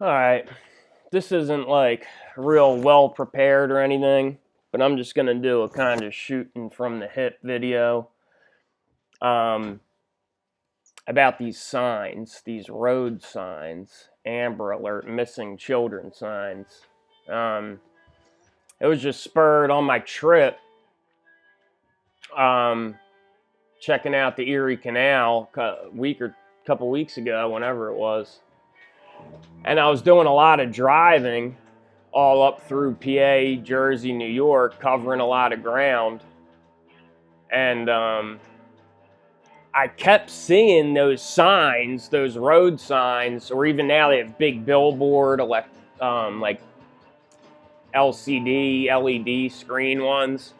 Alright, this isn't like real well prepared or anything, but I'm just gonna do a kind of shooting from the hip video um, about these signs, these road signs, Amber Alert, missing children signs. Um, it was just spurred on my trip, um, checking out the Erie Canal a week or couple weeks ago, whenever it was. And I was doing a lot of driving all up through PA, Jersey, New York, covering a lot of ground. And I kept seeing those signs, those road signs, or even now they have big billboard, like LCD, LED screen ones.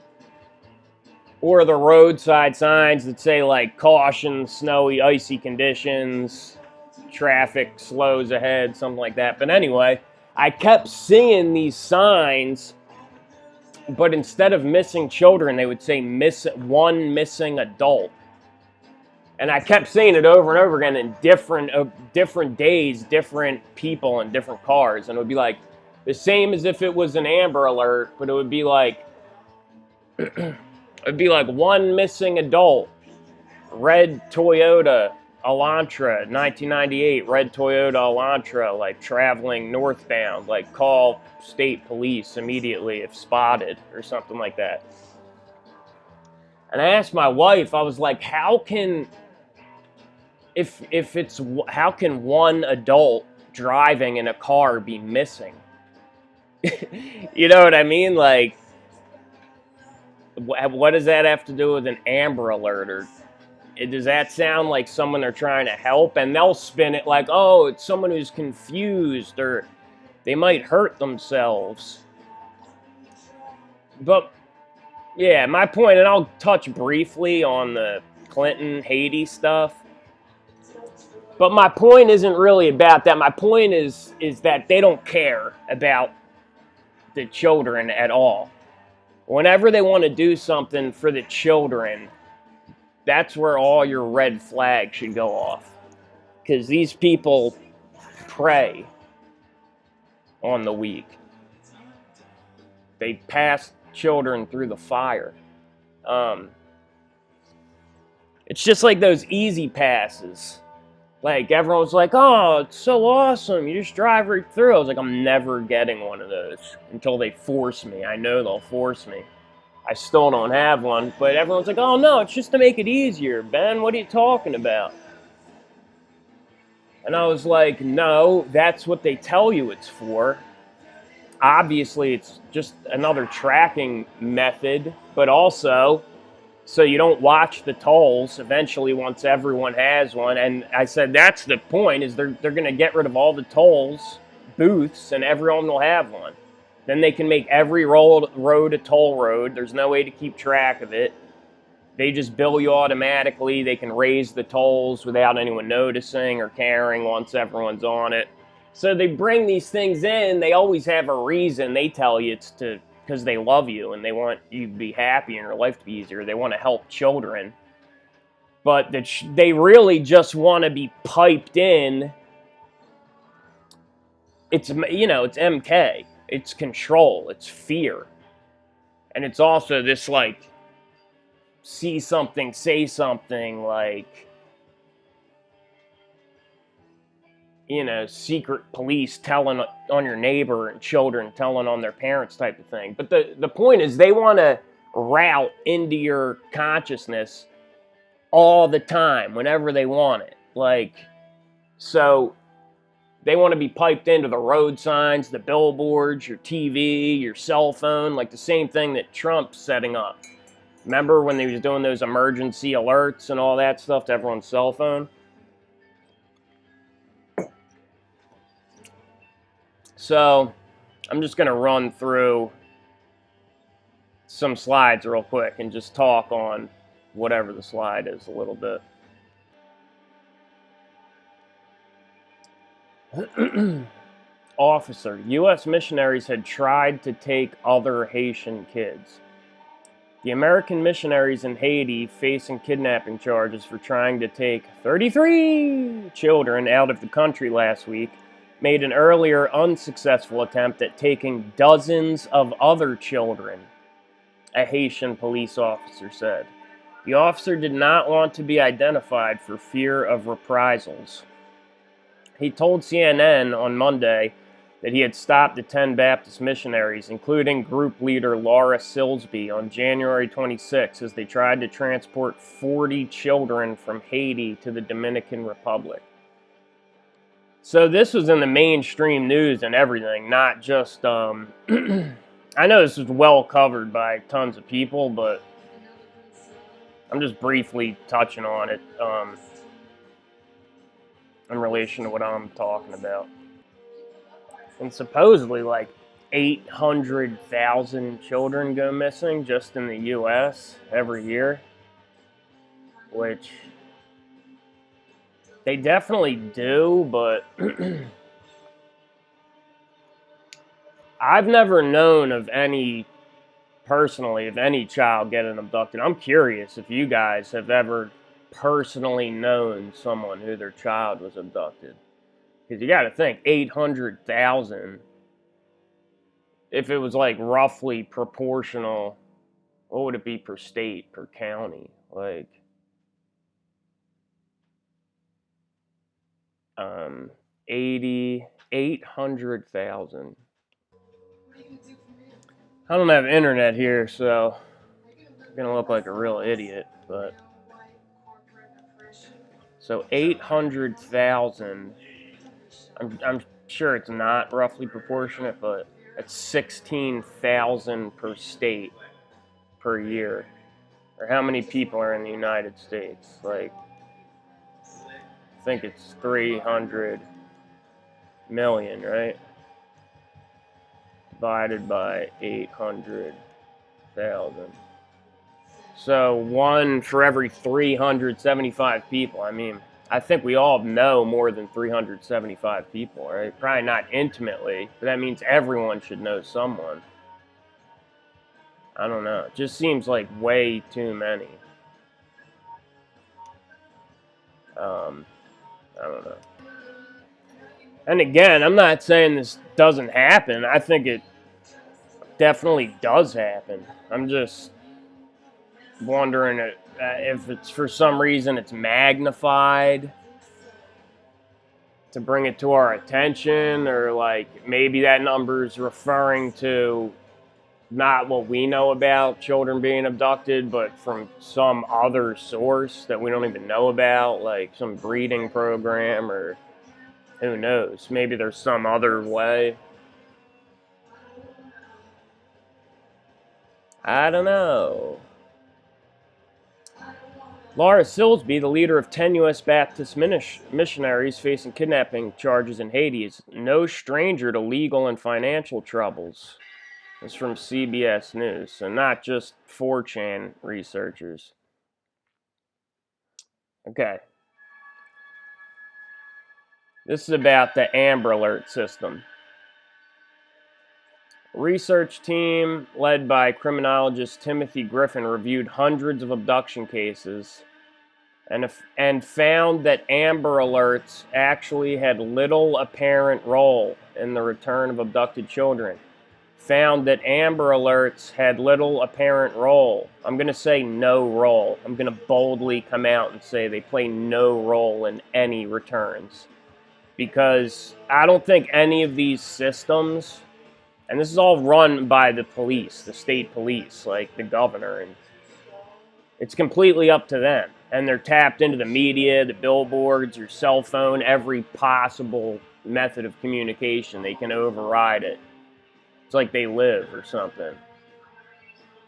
Or the roadside signs that say like caution, snowy, icy conditions, traffic slows ahead, something like that. But anyway, I kept seeing these signs, but instead of missing children, they would say one missing adult. And I kept seeing it over and over again in different days, different people in different cars. And it would be like the same as if it was an Amber Alert, but it would be like it'd be like one missing adult, red Toyota Elantra, 1998, red Toyota Elantra, like traveling northbound, like call state police immediately if spotted or something like that. And I asked my wife, I was like, how can one adult driving in a car be missing? You know what I mean? Like, what does that have to do with an Amber Alert? Or does that sound like someone they're trying to help? And they'll spin it like, oh, it's someone who's confused, or they might hurt themselves. But yeah, my point, and I'll touch briefly on the Clinton Haiti stuff, but my point isn't really about that. My point is that they don't care about the children at all. Whenever they want to do something for the children, that's where all your red flags should go off. Because these people prey on the weak. They pass children through the fire. It's just like those easy passes. Like, everyone's like, oh, it's so awesome, you just drive right through. I was like, I'm never getting one of those until they force me. I know they'll force me. I still don't have one, but everyone's like, oh no, it's just to make it easier. Ben, what are you talking about? And I was like, no, that's what they tell you it's for. Obviously, it's just another tracking method, but also so you don't watch the tolls eventually once everyone has one. And I said that's the point, is they're going to get rid of all the tolls booths and everyone will have one. Then they can make every road a toll road. There's no way to keep track of it. They just bill you automatically. They can raise the tolls without anyone noticing or caring once everyone's on it. So they bring these things in. They always have a reason. They tell you it's because they love you and they want you to be happy and your life to be easier. They want to help children. But they really just want to be piped in. It's MK. It's control. It's fear. And it's also this, like, see something, say something, like, secret police telling on your neighbor and children telling on their parents type of thing. But the point is they want to route into your consciousness all the time, whenever they want it. Like, so they want to be piped into the road signs, the billboards, your TV, your cell phone, like the same thing that Trump's setting up. Remember when they was doing those emergency alerts and all that stuff to everyone's cell phone? So, I'm just going to run through some slides real quick and just talk on whatever the slide is a little bit. Officer, U.S. missionaries had tried to take other Haitian kids. The American missionaries in Haiti facing kidnapping charges for trying to take 33 children out of the country last week made an earlier unsuccessful attempt at taking dozens of other children, a Haitian police officer said. The officer did not want to be identified for fear of reprisals. He told CNN on Monday that he had stopped the 10 Baptist missionaries, including group leader Laura Silsby, on January 26 as they tried to transport 40 children from Haiti to the Dominican Republic. So this was in the mainstream news and everything, not just, I know this is well covered by tons of people, but I'm just briefly touching on it in relation to what I'm talking about. And supposedly, like, 800,000 children go missing just in the U.S. every year, which they definitely do, but I've never known of any, personally, of any child getting abducted. I'm curious if you guys have ever personally known someone who their child was abducted. Because you got to think, 800,000, if it was like roughly proportional, what would it be per state, per county? Like, 800,000. I don't have internet here, so I'm going to look like a real idiot, but. So 800,000. I'm sure it's not roughly proportionate, but it's 16,000 per state per year. Or how many people are in the United States? Like, I think it's 300 million, right? Divided by 800,000. So one for every 375 people. I mean, I think we all know more than 375 people, right? Probably not intimately, but that means everyone should know someone. I don't know. It just seems like way too many. I don't know. And again, I'm not saying this doesn't happen. I think it definitely does happen. I'm just wondering if it's for some reason it's magnified to bring it to our attention, or like maybe that number is referring to not what we know about children being abducted, but from some other source that we don't even know about, like some breeding program, or who knows, maybe there's some other way. I don't know. Laura Silsby, the leader of 10 U.S. Baptist missionaries facing kidnapping charges in Haiti, is no stranger to legal and financial troubles. It's from CBS News, so not just 4chan researchers. Okay. This is about the Amber Alert system. A research team led by criminologist Timothy Griffin reviewed hundreds of abduction cases and found that Amber Alerts actually had little apparent role in the return of abducted children. Found that Amber Alerts had little apparent role. I'm going to say no role. I'm going to boldly come out and say they play no role in any returns. Because I don't think any of these systems, and this is all run by the police, the state police, like the governor, and it's completely up to them. And they're tapped into the media, the billboards, your cell phone, every possible method of communication. They can override it. It's like they live or something.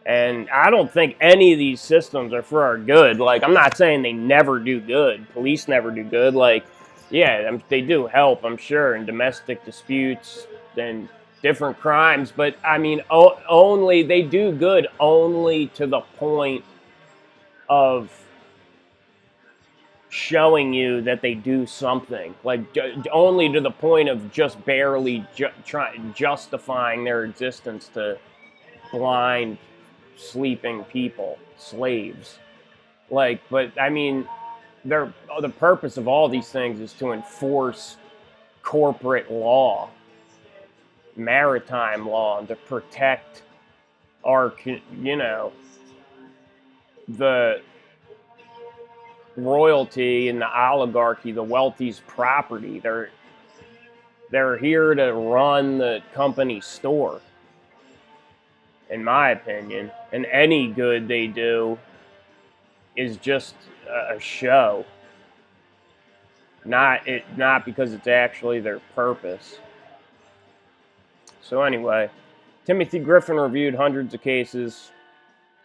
And I don't think any of these systems are for our good. Like, I'm not saying they never do good. Police never do good. Like, yeah, they do help, I'm sure, in domestic disputes and different crimes. But, I mean, only they do good only to the point of showing you that they do something. Like, only to the point of just barely justifying their existence to blind, sleeping people, slaves. Like, but, I mean, the purpose of all these things is to enforce corporate law, maritime law, to protect our, the royalty and the oligarchy, the wealthy's property. They're here to run the company store, in my opinion. And any good they do is just a show, not because it's actually their purpose. So anyway, Timothy Griffin reviewed hundreds of cases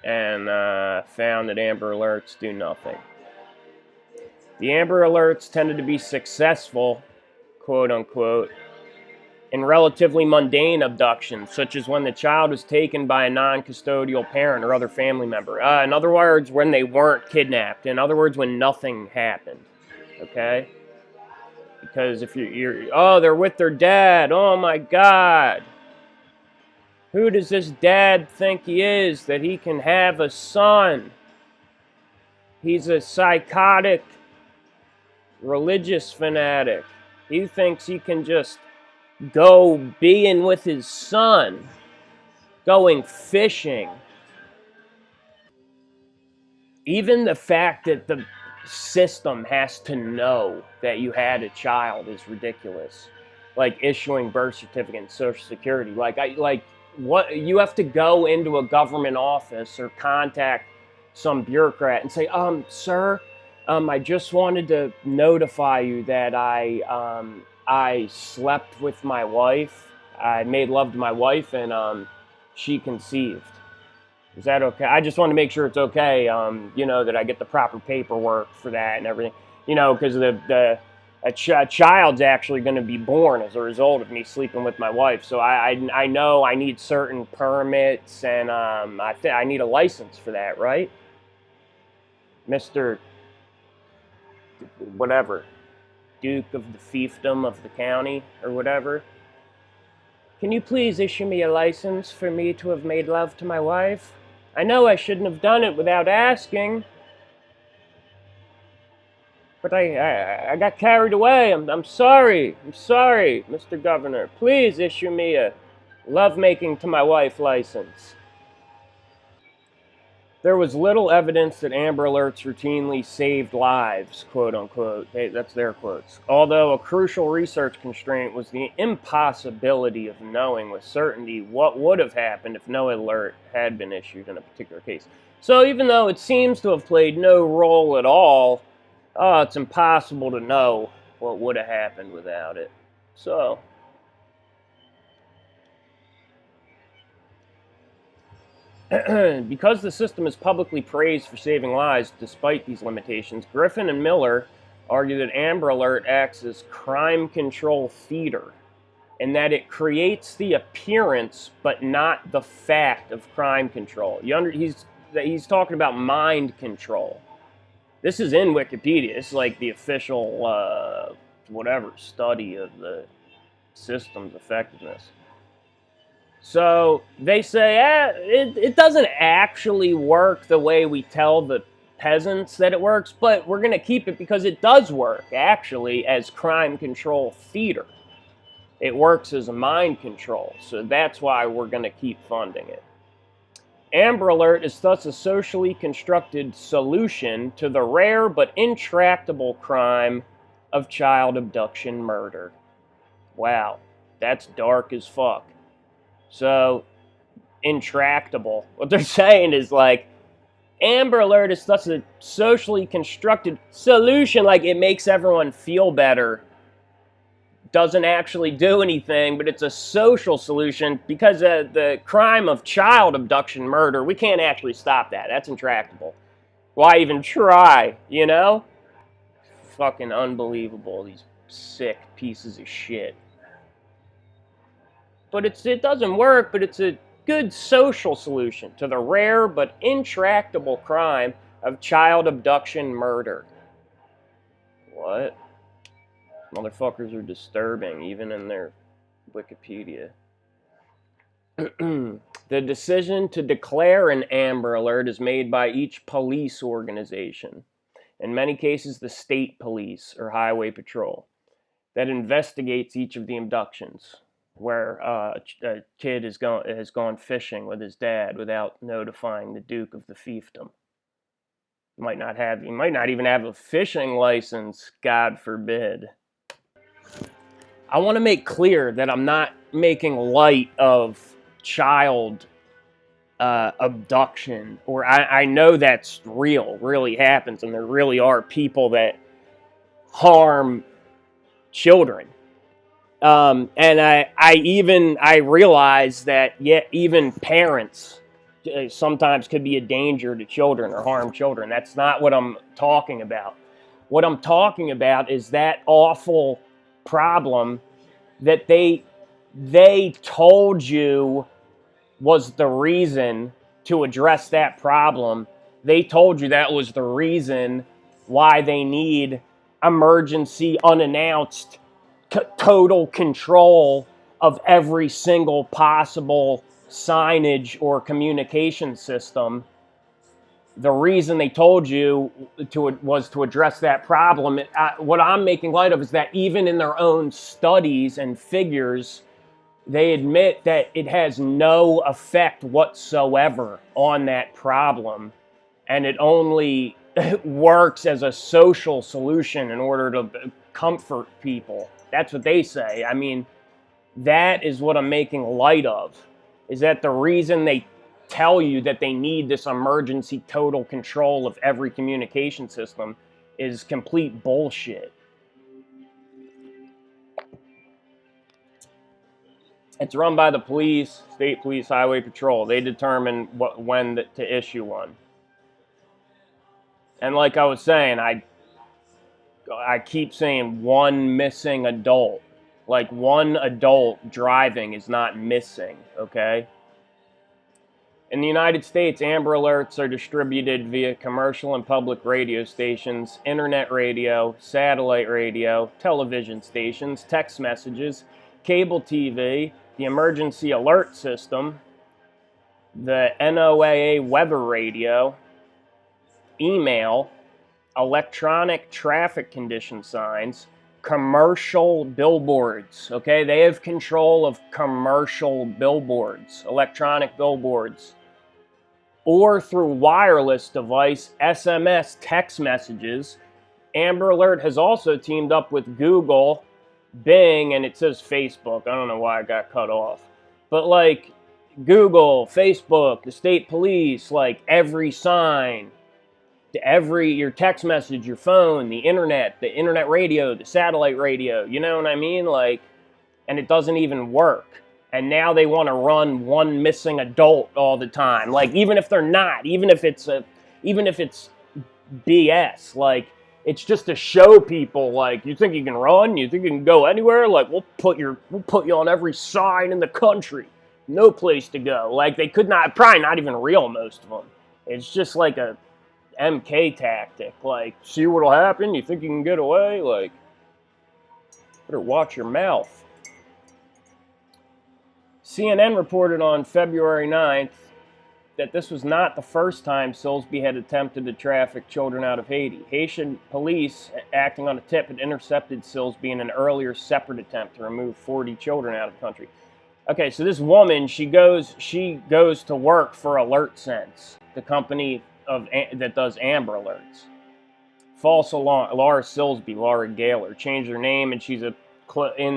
and found that Amber Alerts do nothing. The Amber Alerts tended to be successful, quote unquote, in relatively mundane abductions, such as when the child was taken by a non-custodial parent or other family member. In other words, when they weren't kidnapped. In other words, when nothing happened. Okay? Because if they're with their dad. Oh my God. Who does this dad think he is, that he can have a son? He's a psychotic religious fanatic. He thinks he can just go being with his son, going fishing. Even the fact that the system has to know that you had a child is ridiculous. Like issuing birth certificate and Social Security. What you have to go into a government office or contact some bureaucrat and say, sir, I just wanted to notify you that I slept with my wife. I made love to my wife, and she conceived. Is that okay? I just want to make sure it's okay, that I get the proper paperwork for that and everything. Because a child's actually going to be born as a result of me sleeping with my wife. So I know I need certain permits, and I need a license for that, right? Mr. whatever, Duke of the fiefdom of the county or whatever. Can you please issue me a license for me to have made love to my wife? I know I shouldn't have done it without asking, but I got carried away. I'm sorry. I'm sorry, Mr. Governor. Please issue me a lovemaking to my wife license. There was little evidence that Amber Alerts routinely saved lives, quote unquote. Hey, that's their quotes. Although a crucial research constraint was the impossibility of knowing with certainty what would have happened if no alert had been issued in a particular case. So even though it seems to have played no role at all, it's impossible to know what would have happened without it. So because the system is publicly praised for saving lives despite these limitations, Griffin and Miller argue that Amber Alert acts as crime control theater, and that it creates the appearance but not the fact of crime control. He's talking about mind control. This is in Wikipedia. It's like the official study of the system's effectiveness. So they say, it doesn't actually work the way we tell the peasants that it works, but we're going to keep it because it does work, actually, as crime control theater. It works as a mind control, so that's why we're going to keep funding it. Amber Alert is thus a socially constructed solution to the rare but intractable crime of child abduction murder. Wow, that's dark as fuck. So, intractable. What they're saying is like, Amber Alert is such a socially constructed solution, like it makes everyone feel better. Doesn't actually do anything, but it's a social solution because the crime of child abduction murder, we can't actually stop that. That's intractable. Why even try, Fucking unbelievable, these sick pieces of shit. But it doesn't work, but it's a good social solution to the rare but intractable crime of child abduction murder. What? Motherfuckers are disturbing, even in their Wikipedia. The decision to declare an Amber Alert is made by each police organization. In many cases, the state police or highway patrol. that investigates each of the abductions, where a kid has gone fishing with his dad without notifying the Duke of the fiefdom. He might not even have a fishing license, God forbid. I want to make clear that I'm not making light of child abduction, or I know that's real, really happens, and there really are people that harm children. And I realize that even parents sometimes could be a danger to children or harm children. That's not what I'm talking about. What I'm talking about is that awful problem that they told you was the reason to address that problem. They told you that was the reason why they need emergency, unannounced, total control of every single possible signage or communication system. The reason they told you was to address that problem. What I'm making light of is that even in their own studies and figures, they admit that it has no effect whatsoever on that problem, and it only works as a social solution in order to comfort people. That's what they say. I mean, that is what I'm making light of, is that the reason they tell you that they need this emergency total control of every communication system is complete bullshit. It's run by the police, state police, highway patrol. They determine when to issue one. And like I was saying, I keep saying one missing adult. Like, one adult driving is not missing, okay? In the United States, Amber Alerts are distributed via commercial and public radio stations, internet radio, satellite radio, television stations, text messages, cable TV, the emergency alert system, the NOAA weather radio, email, electronic traffic condition signs, commercial billboards. Okay, they have control of commercial billboards, electronic billboards, or through wireless device, SMS text messages. Amber Alert has also teamed up with Google, Bing, and it says Facebook. I don't know why I got cut off. But like Google, Facebook, the state police, like every sign, your text message, your phone, the internet radio, the satellite radio, you know what I mean? Like, and it doesn't even work. And now they want to run one missing adult all the time. Like, even if they're not, even if it's BS, like, it's just to show people, like, you think you can run? You think you can go anywhere? Like, we'll put you on every sign in the country. No place to go. Like, they could not, probably not even real, most of them. It's just like a MK tactic. Like, see what'll happen? You think you can get away? Like, better watch your mouth. CNN reported on February 9th that this was not the first time Silsby had attempted to traffic children out of Haiti. Haitian police, acting on a tip, had intercepted Silsby in an earlier separate attempt to remove 40 children out of the country. Okay, so this woman, she goes to work for AlertSense, the company that does Amber Alerts. False alarm. Laura Silsby, Laura Gaylor, changed her name, and she's in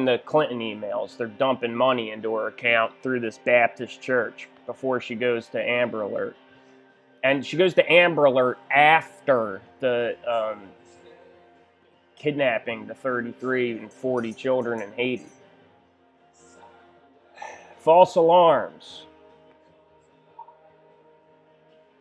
the Clinton emails. They're dumping money into her account through this Baptist church before she goes to Amber Alert. And she goes to Amber Alert after the kidnapping the 33 and 40 children in Haiti. False alarms.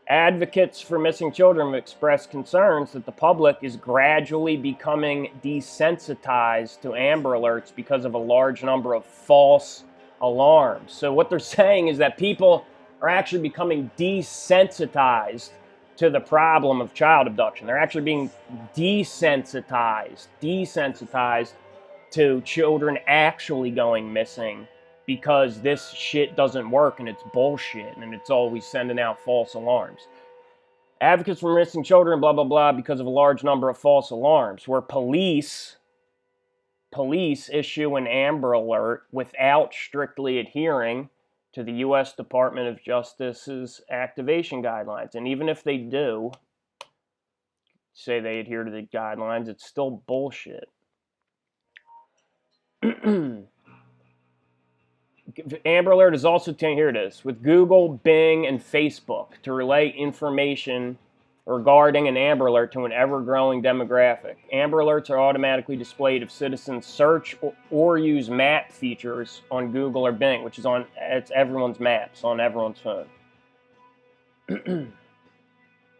Advocates for missing children have expressed concerns that the public is gradually becoming desensitized to Amber Alerts because of a large number of false alarms. So what they're saying is that people are actually becoming desensitized to the problem of child abduction. They're actually being desensitized to children actually going missing, because this shit doesn't work and it's bullshit and it's always sending out false alarms. Advocates for missing children, blah, blah, blah, because of a large number of false alarms, where police police issue an Amber Alert without strictly adhering to the U.S. Department of Justice's activation guidelines. And even if they do say they adhere to the guidelines, it's still bullshit. Amber Alert is also, here it is, with Google, Bing, and Facebook to relay information regarding an Amber Alert to an ever-growing demographic. Amber Alerts are automatically displayed if citizens search or use map features on Google or Bing, which is it's everyone's maps on everyone's phone.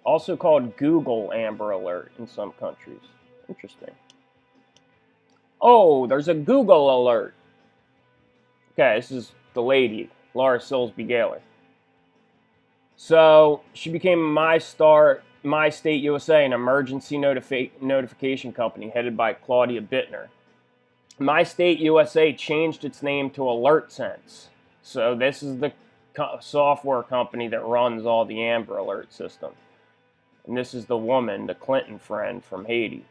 Also called Google Amber Alert in some countries. Interesting. Oh, there's a Google Alert. Okay, this is the lady, Laura Silsby Gaylor. So she became My State USA, an emergency notification company headed by Claudia Bittner. My State USA changed its name to AlertSense. So this is the software company that runs all the Amber Alert system. And this is the woman, the Clinton friend from Haiti.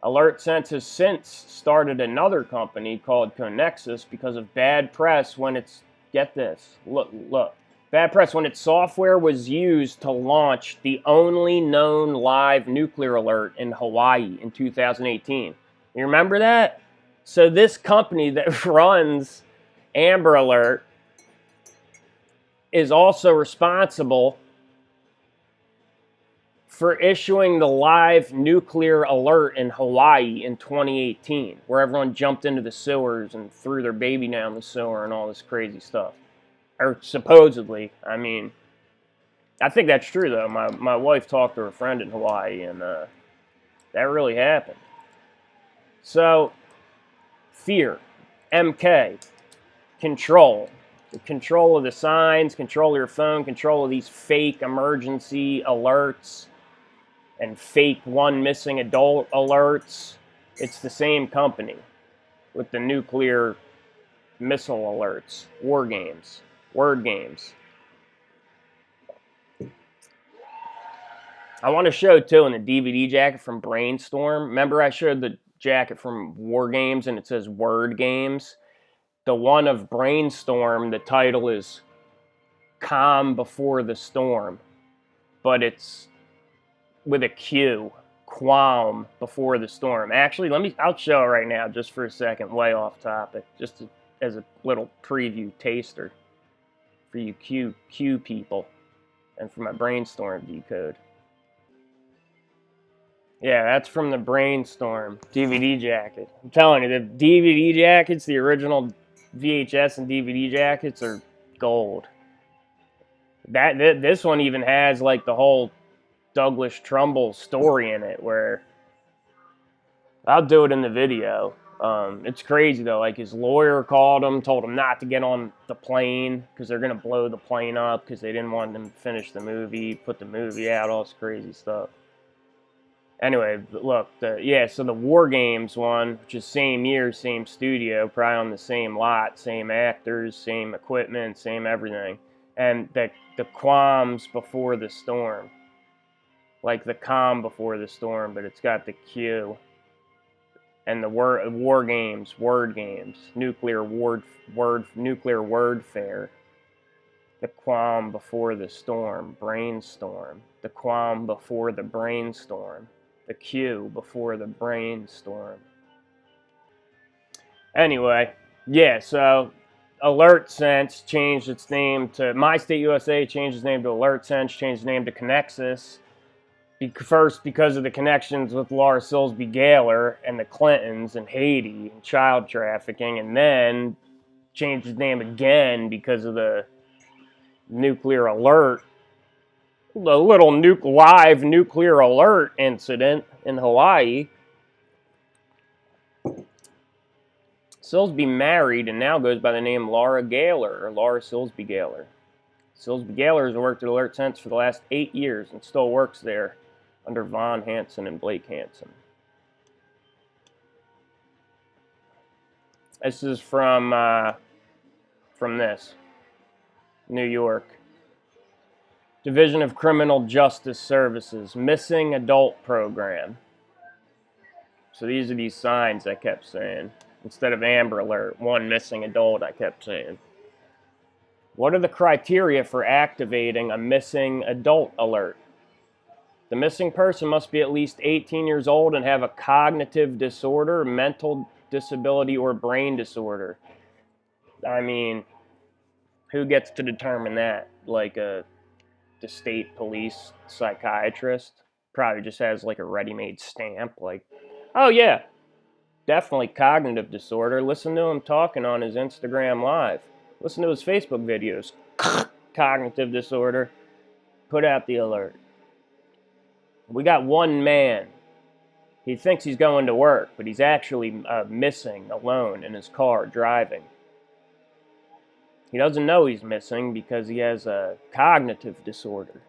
AlertSense has since started another company called Connexus because of bad press when it's, get this, look. Bad press when its software was used to launch the only known live nuclear alert in Hawaii in 2018. You remember that? So this company that runs Amber Alert is also responsible for issuing the live nuclear alert in Hawaii in 2018, where everyone jumped into the sewers and threw their baby down the sewer and all this crazy stuff. Or supposedly. I mean, I think that's true, though. My wife talked to her friend in Hawaii, and that really happened. So, fear, MK, control. The control of the signs, control of your phone, control of these fake emergency alerts, and fake one missing adult alerts. It's the same company with the nuclear missile alerts, war games, word games. I want to show, too, in the DVD jacket from Brainstorm. Remember I showed the jacket from War Games and it says Word Games? The one of Brainstorm, the title is Calm Before the Storm. But it's with a Q. Qualm Before the Storm. Actually, I'll show it right now just for a second, way off topic. Just as a little preview taster for you Q people and for my Brainstorm decode. Yeah, that's from the Brainstorm DVD jacket. I'm telling you, the DVD jackets, the original VHS and DVD jackets are gold. This one even has like the whole Douglas Trumbull story in it, where I'll do it in the video. It's crazy though. Like his lawyer called him, told him not to get on the plane because they're gonna blow the plane up because they didn't want him to finish the movie, put the movie out, all this crazy stuff. Anyway, look, so the War Games one, which is same year, same studio, probably on the same lot, same actors, same equipment, same everything, and the qualms before the storm, like the calm before the storm, but it's got the Q. And the War Games, word games, nuclear wordfare. The qualm before the storm, brainstorm. The qualm before the brainstorm. The Q before the brainstorm. Anyway, yeah, so AlertSense changed its name to My State USA, changed its name to AlertSense, changed its name to Connexus. First, because of the connections with Laura Silsby Gaylor and the Clintons and Haiti and child trafficking, and then changed his name again because of the nuclear alert, the little live nuclear alert incident in Hawaii. Silsby married and now goes by the name Laura Gaylor, or Laura Silsby Gaylor. Silsby Gaylor has worked at AlertSense for the last 8 years and still works there under Von Hansen and Blake Hansen. This is from this, New York. Division of Criminal Justice Services, Missing Adult Program. So these are these signs I kept saying. Instead of Amber Alert, one missing adult, I kept saying. What are the criteria for activating a missing adult alert? The missing person must be at least 18 years old and have a cognitive disorder, mental disability, or brain disorder. I mean, who gets to determine that? Like the state police psychiatrist? Probably just has like a ready-made stamp like, oh yeah, definitely cognitive disorder. Listen to him talking on his Instagram Live. Listen to his Facebook videos. Cognitive disorder. Put out the alert. We got one man. He thinks he's going to work, but he's actually missing alone in his car driving. He doesn't know he's missing because he has a cognitive disorder.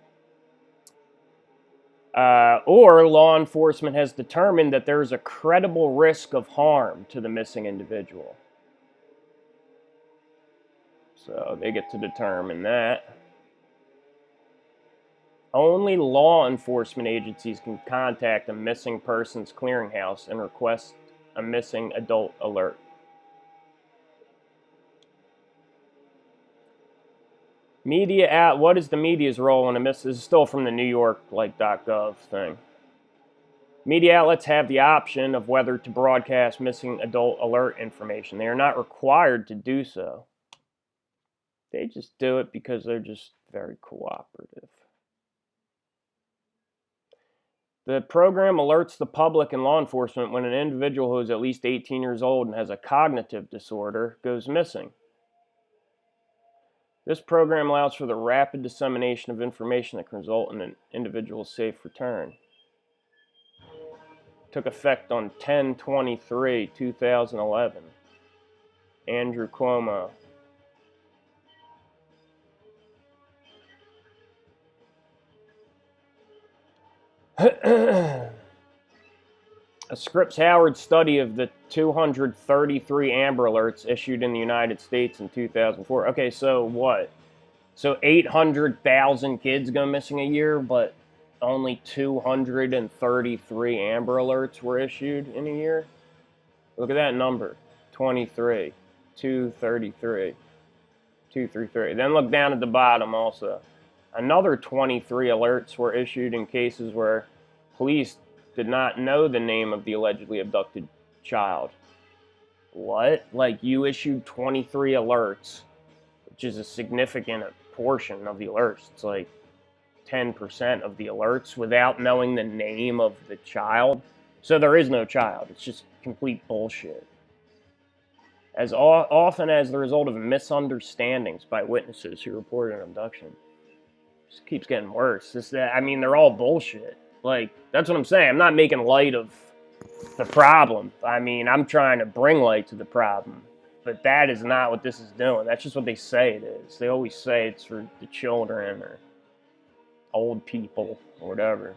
Or law enforcement has determined that there is a credible risk of harm to the missing individual. So they get to determine that. Only law enforcement agencies can contact a missing persons clearinghouse and request a missing adult alert. Media out. What is the media's role in a miss? This is still from the New York .gov thing. Media outlets have the option of whether to broadcast missing adult alert information. They are not required to do so. They just do it because they're just very cooperative. The program alerts the public and law enforcement when an individual who is at least 18 years old and has a cognitive disorder goes missing. This program allows for the rapid dissemination of information that can result in an individual's safe return. Took effect on 10/23/2011. Andrew Cuomo. A Scripps Howard study of the 233 Amber Alerts issued in the United States in 2004. Okay, so what? So 800,000 kids go missing a year, but only 233 Amber Alerts were issued in a year? Look at that number. 23. 233. 233. Then look down at the bottom also. Another 23 alerts were issued in cases where police did not know the name of the allegedly abducted child. What? Like, you issued 23 alerts, which is a significant portion of the alerts. It's like 10% of the alerts without knowing the name of the child. So there is no child. It's just complete bullshit. As often as the result of misunderstandings by witnesses who reported an abduction. It just keeps getting worse. They're all bullshit. Like, that's what I'm saying. I'm not making light of the problem. I mean, I'm trying to bring light to the problem. But that is not what this is doing. That's just what they say it is. They always say it's for the children or old people or whatever.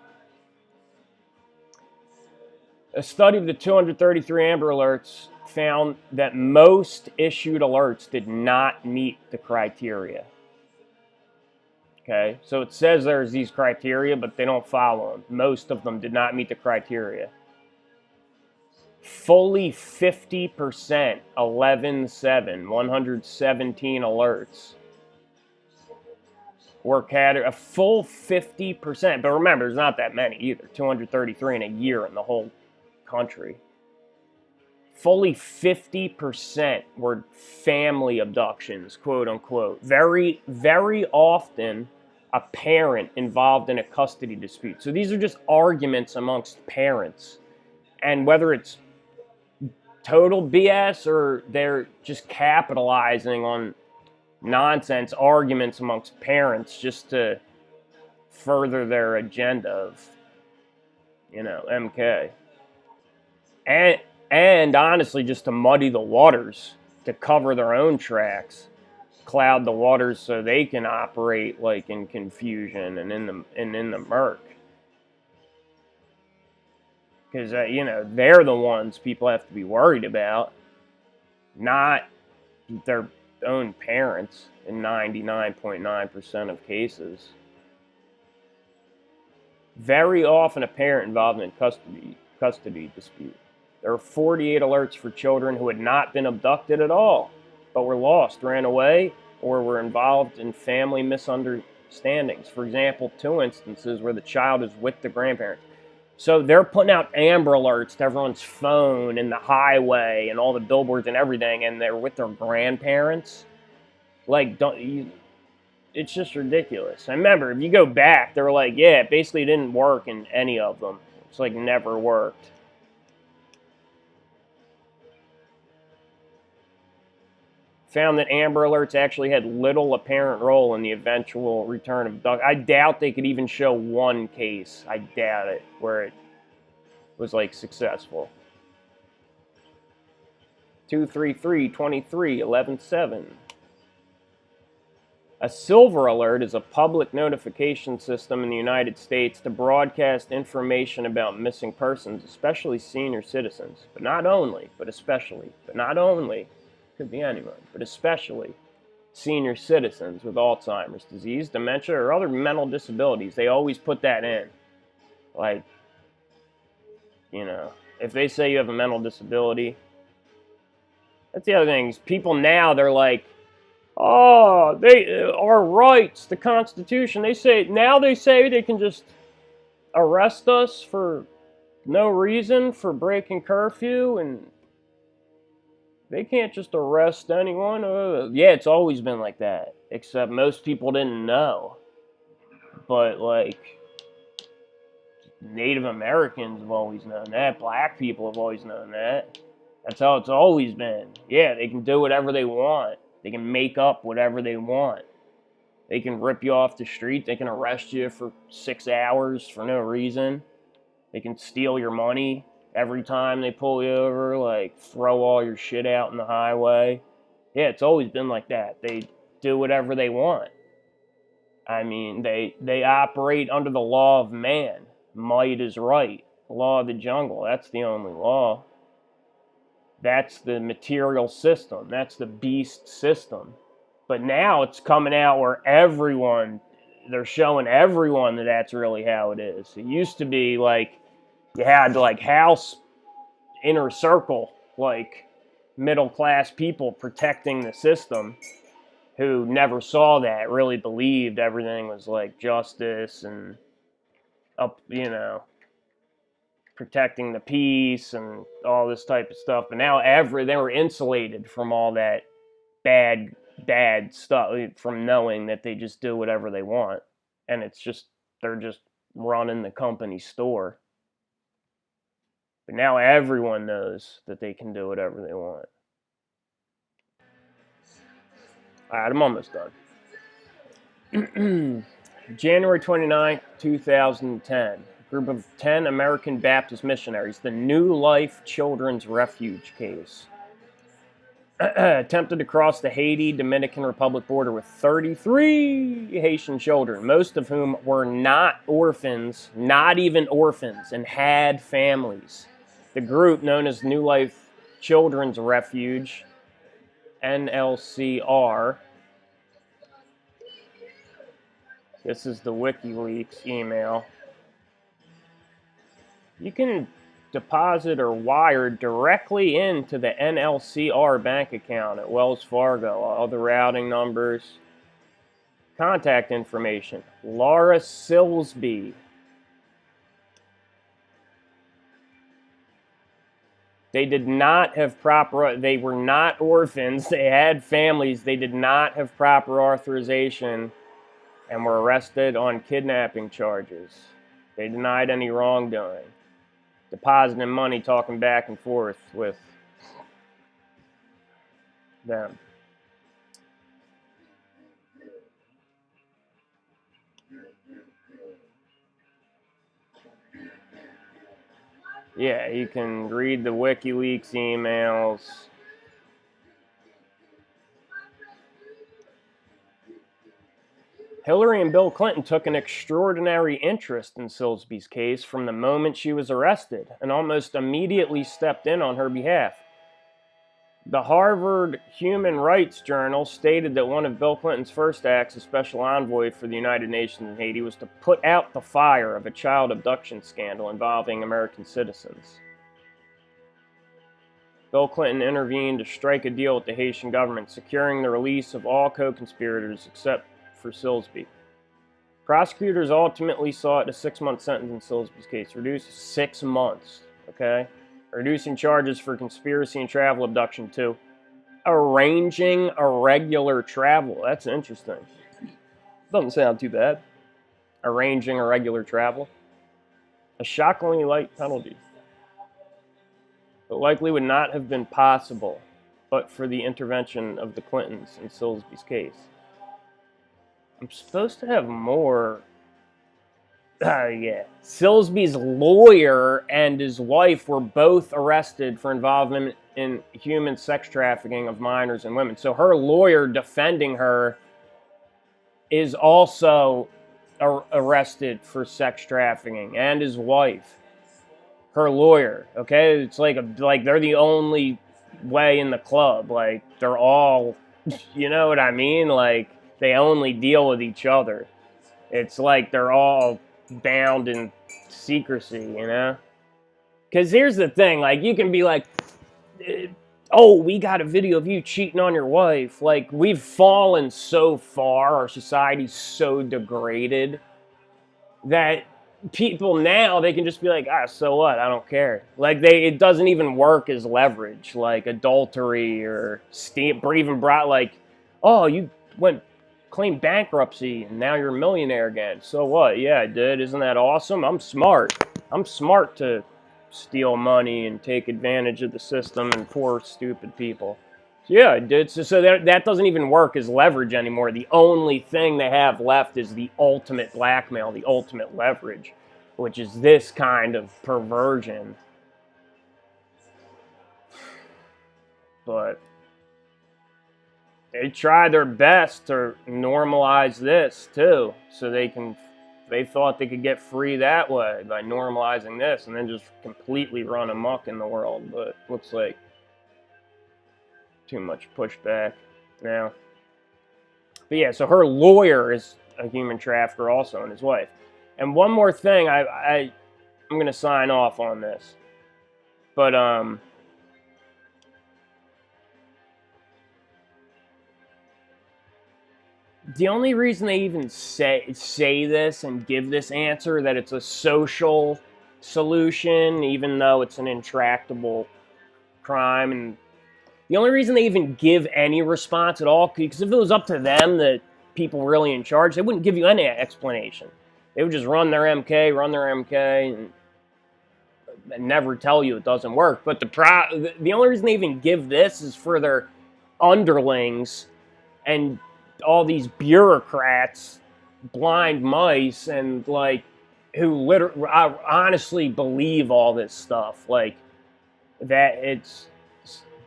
A study of the 233 Amber Alerts found that most issued alerts did not meet the criteria. Okay, so it says there's these criteria, but they don't follow them. Most of them did not meet the criteria. Fully 50%, 11/7, 117 alerts were a full 50%. But remember, there's not that many either. 233 in a year in the whole country. Fully 50% were family abductions, quote unquote. Very, very often a parent involved in a custody dispute. So these are just arguments amongst parents. And whether it's total BS or they're just capitalizing on nonsense arguments amongst parents just to further their agenda of, MK. And honestly, just to muddy the waters, to cover their own tracks, cloud the waters so they can operate like in confusion and in the murk. Because, they're the ones people have to be worried about, not their own parents in 99.9% of cases. Very often a parent involved in a custody dispute. There were 48 alerts for children who had not been abducted at all, but were lost, ran away, or were involved in family misunderstandings. For example, 2 instances where the child is with the grandparents. So they're putting out Amber Alerts to everyone's phone and the highway and all the billboards and everything, and they're with their grandparents. Like, it's just ridiculous. I remember, if you go back, they were like, yeah, it basically didn't work in any of them. It's like never worked. Found that Amber Alerts actually had little apparent role in the eventual return of abduction. I doubt they could even show one case. I doubt it, where it was like successful. 233-23-11-7. A Silver Alert is a public notification system in the United States to broadcast information about missing persons, especially senior citizens, but not only, but especially, but not only, could be anyone, but especially senior citizens with Alzheimer's disease, dementia, or other mental disabilities. They always put that in. Like, you know, if they say you have a mental disability, that's the other thing. People now, they're like, oh, our rights, the Constitution. They say they can just arrest us for no reason for breaking curfew, and they can't just arrest anyone. Yeah, it's always been like that, except most people didn't know. But, like, Native Americans have always known that. Black people have always known that. That's how it's always been. Yeah, they can do whatever they want. They can make up whatever they want. They can rip you off the street. They can arrest you for 6 hours for no reason. They can steal your money every time they pull you over, like throw all your shit out in the highway. Yeah, it's always been like that. They do whatever they want. I mean, they operate under the law of man. Might is right. Law of the jungle. That's the only law. That's the material system. That's the beast system. But now it's coming out where they're showing everyone that that's really how it is. It used to be like you had like house inner circle, like middle class people protecting the system who never saw that, really believed everything was like justice and protecting the peace and all this type of stuff. But now they were insulated from all that bad stuff, from knowing that they just do whatever they want. And they're just running the company store. But now everyone knows that they can do whatever they want. All right, I'm almost done. January 29th, 2010. A group of 10 American Baptist missionaries, the New Life Children's Refuge case, attempted to cross the Haiti Dominican Republic border with 33 Haitian children, most of whom were not orphans, not even orphans, and had families. The group, known as New Life Children's Refuge, NLCR, this is the WikiLeaks email. You can deposit or wire directly into the NLCR bank account at Wells Fargo. All the routing numbers. Contact information. Laura Silsby. They did not have they were not orphans. They had families. They did not have proper authorization and were arrested on kidnapping charges. They denied any wrongdoing. Depositing money, talking back and forth with them. Yeah, you can read the WikiLeaks emails. Hillary and Bill Clinton took an extraordinary interest in Silsby's case from the moment she was arrested and almost immediately stepped in on her behalf. The Harvard Human Rights Journal stated that one of Bill Clinton's first acts as special envoy for the United Nations in Haiti was to put out the fire of a child abduction scandal involving American citizens. Bill Clinton intervened to strike a deal with the Haitian government, securing the release of all co-conspirators except for Silsby. Prosecutors ultimately sought a 6-month sentence in Silsby's case, reduced 6 months, okay? Reducing charges for conspiracy and travel abduction to arranging irregular travel. That's interesting. Doesn't sound too bad. Arranging irregular travel. A shockingly light penalty. It likely would not have been possible but for the intervention of the Clintons in Silsby's case. I'm supposed to have more. Yeah. Silsby's lawyer and his wife were both arrested for involvement in human sex trafficking of minors and women. So her lawyer defending her is also arrested for sex trafficking, and his wife. Her lawyer, okay? It's like they're the only way in the club. Like, they're all, you know what I mean? Like, they only deal with each other. It's like they're all bound in secrecy, you know? Because here's the thing, like, you can be like, oh, we got a video of you cheating on your wife. Like, we've fallen so far, our society's so degraded, that people now, they can just be like, so what? I don't care. Like, it doesn't even work as leverage, like adultery or even brought, like, oh, you claimed bankruptcy and now you're a millionaire again. So what? Yeah, I did. Isn't that awesome? I'm smart. I'm smart to steal money and take advantage of the system and poor, stupid people. Yeah, it did. So that doesn't even work as leverage anymore. The only thing they have left is the ultimate blackmail, the ultimate leverage, which is this kind of perversion. But they try their best to normalize this too, so they thought they could get free that way by normalizing this and then just completely run amok in the world. But looks like too much pushback now. But yeah, so her lawyer is a human trafficker also, and his wife. And one more thing, I'm gonna sign off on this. But the only reason they even say this and give this answer, that it's a social solution, even though it's an intractable crime, and the only reason they even give any response at all, because if it was up to them, the people really in charge, they wouldn't give you any explanation. They would just run their MK, and never tell you it doesn't work. But the only reason they even give this is for their underlings and all these bureaucrats, blind mice, and like who literally honestly believe all this stuff, like that it's.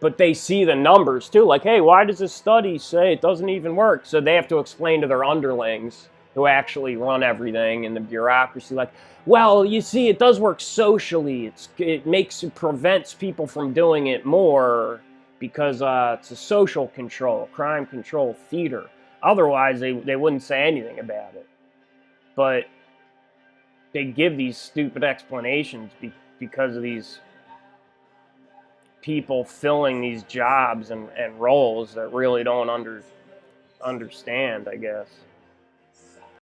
But they see the numbers too, like, hey, why does this study say it doesn't even work? So they have to explain to their underlings who actually run everything in the bureaucracy, like, well, you see, it does work socially. It prevents people from doing it more because it's a social control, crime control theater. Otherwise, they wouldn't say anything about it. But they give these stupid explanations because of these people filling these jobs and roles that really don't understand, I guess.